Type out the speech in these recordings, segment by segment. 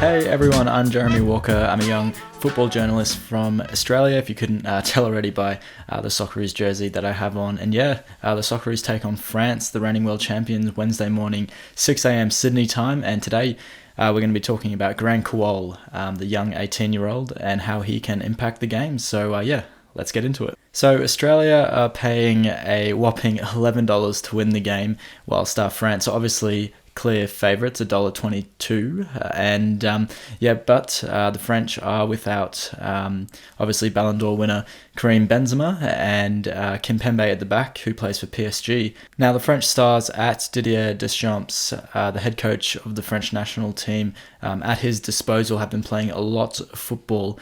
Hey everyone, I'm Jeremy Walker. I'm a young football journalist from Australia, if you couldn't tell already by the Socceroos jersey that I have on. And the Socceroos take on France, the reigning world champions, Wednesday morning, 6 a.m. Sydney time. And today we're going to be talking about Garang Kuol, the young 18-year-old, and how he can impact the game. So let's get into it. So Australia are paying a whopping $11 to win the game, whilst France are obviously clear favourites, $1.22, but the French are without obviously Ballon d'Or winner Karim Benzema and Kimpembe at the back, who plays for PSG. Now the French stars at Didier Deschamps, the head coach of the French national team, at his disposal have been playing a lot of football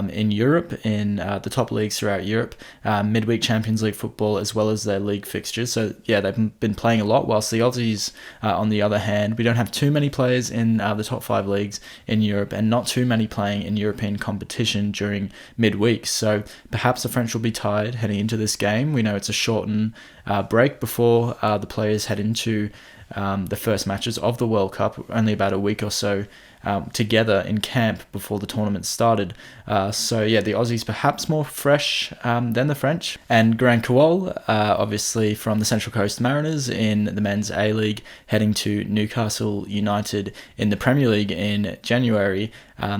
in Europe, in the top leagues throughout Europe, midweek Champions League football, as well as their league fixtures. So they've been playing a lot, whilst the Aussies, on the other hand, we don't have too many players in the top 5 leagues in Europe, and not too many playing in European competition during midweek. So perhaps the French will be tired heading into this game. We know it's a shortened break before the players head into the first matches of the World Cup, only about a week or so together in camp before the tournament started. The Aussies perhaps more fresh than the French. And Garang Kuol, obviously from the Central Coast Mariners in the men's A-League, heading to Newcastle United in the Premier League in January.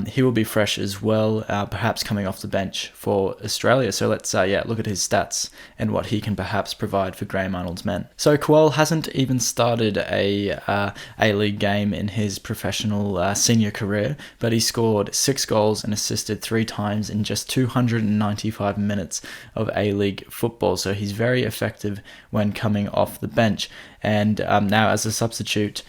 He will be fresh as well, perhaps coming off the bench for Australia. So let's look at his stats and what he can perhaps provide for Graham Arnold's men. So Kuol hasn't even started a A-League game in his professional senior career, but he scored 6 goals and assisted 3 times in just 295 minutes of A-League football. So he's very effective when coming off the bench. And now as a substitute,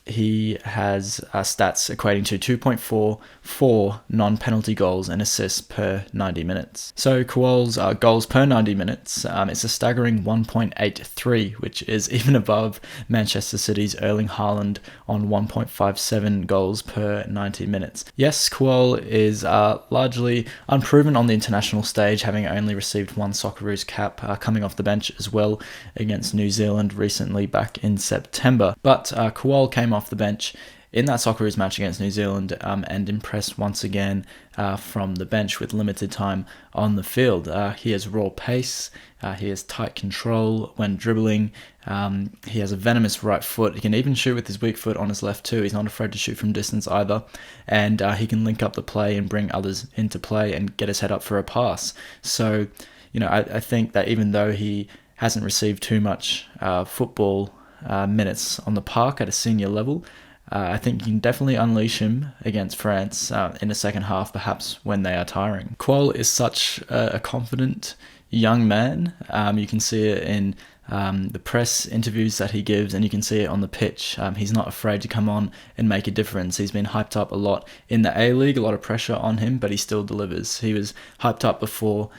he has stats equating to 2.44 non-penalty goals and assists per 90 minutes. So Kuol's goals per 90 minutes, it's a staggering 1.83, which is even above Manchester City's Erling Haaland on 1.57 goals per 90 minutes. Yes, Kuol is largely unproven on the international stage, having only received 1 Socceroos cap, coming off the bench as well against New Zealand recently back in September. But Kuol came off the bench in that Socceroos match against New Zealand and impressed once again from the bench with limited time on the field. He has raw pace, he has tight control when dribbling, he has a venomous right foot, he can even shoot with his weak foot on his left too, he's not afraid to shoot from distance either, and he can link up the play and bring others into play and get his head up for a pass. So, I think that even though he hasn't received too much football minutes on the park at a senior level, I think you can definitely unleash him against France in the second half, perhaps when they are tiring. Kuol is such a confident young man. You can see it in the press interviews that he gives, and you can see it on the pitch. He's not afraid to come on and make a difference. He's been hyped up a lot in the A-League, a lot of pressure on him, but he still delivers. He was hyped up before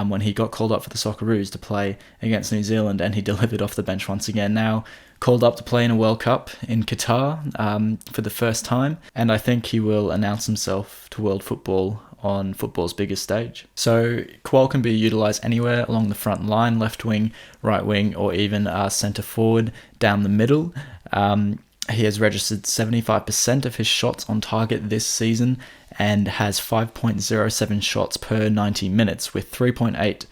when he got called up for the Socceroos to play against New Zealand, and he delivered off the bench once again. Now called up to play in a World Cup in Qatar for the first time, and I think he will announce himself to world football on football's biggest stage. So Kuol can be utilised anywhere along the front line, left wing, right wing, or even centre forward down the middle. He has registered 75% of his shots on target this season and has 5.07 shots per 90 minutes, with 3.8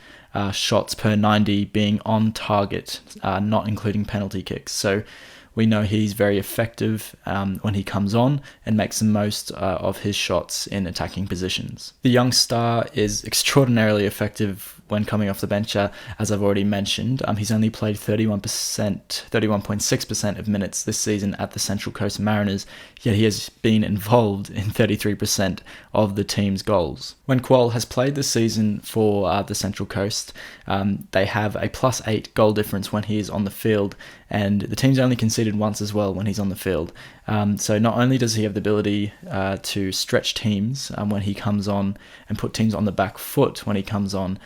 shots per 90 being on target, not including penalty kicks. So we know he's very effective when he comes on and makes the most of his shots in attacking positions. The young star is extraordinarily effective when coming off the bench, as I've already mentioned. He's only played 31.6% of minutes this season at the Central Coast Mariners, yet he has been involved in 33% of the team's goals. When Kuol has played this season for the Central Coast, they have a +8 goal difference when he is on the field, and the team's only conceded once as well when he's on the field. So not only does he have the ability to stretch teams when he comes on and put teams on the back foot when he comes on,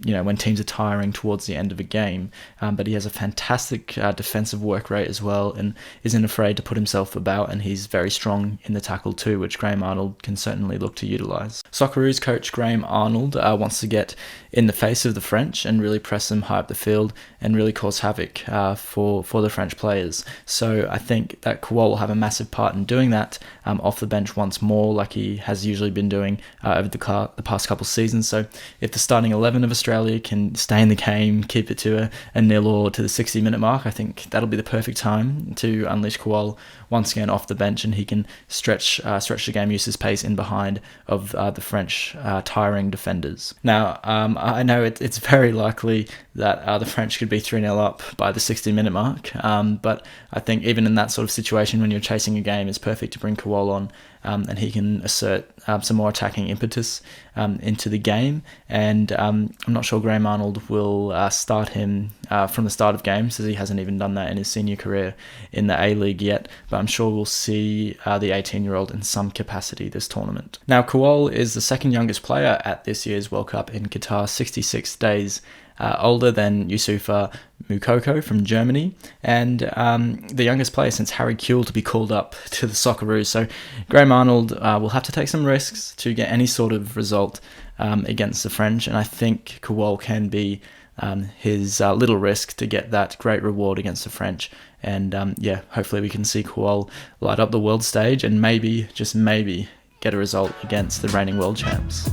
when teams are tiring towards the end of a game. But he has a fantastic defensive work rate as well, and isn't afraid to put himself about, and he's very strong in the tackle too, which Graham Arnold can certainly look to utilise. Socceroos coach Graham Arnold wants to get in the face of the French and really press them high up the field and really cause havoc for the French players. So I think that Kuol will have a massive part in doing that off the bench once more, like he has usually been doing over the past couple seasons. So if the starting 11 of Australia can stay in the game, keep it to a nil or to the 60-minute mark, I think that'll be the perfect time to unleash Kuol once again off the bench, and he can stretch the game, use his pace in behind of the French tiring defenders. Now, I know it's very likely that the French could be 3-0 up by the 60-minute mark, but I think even in that sort of situation, when you're chasing a game, it's perfect to bring Kuol on, and he can assert some more attacking impetus into the game. And I'm not sure Graham Arnold will start him from the start of games, as he hasn't even done that in his senior career in the A-League yet, but I'm sure we'll see the 18-year-old in some capacity this tournament. Now, Kuol is the second youngest player at this year's World Cup in Qatar, 66 days older than Youssoufa Moukoko from Germany, and the youngest player since Harry Kuehl to be called up to the Socceroos. So Graham Arnold will have to take some risks to get any sort of result against the French, and I think Kuol can be his little risk to get that great reward against the French. And hopefully we can see Kuol light up the world stage and maybe, just maybe, get a result against the reigning world champs.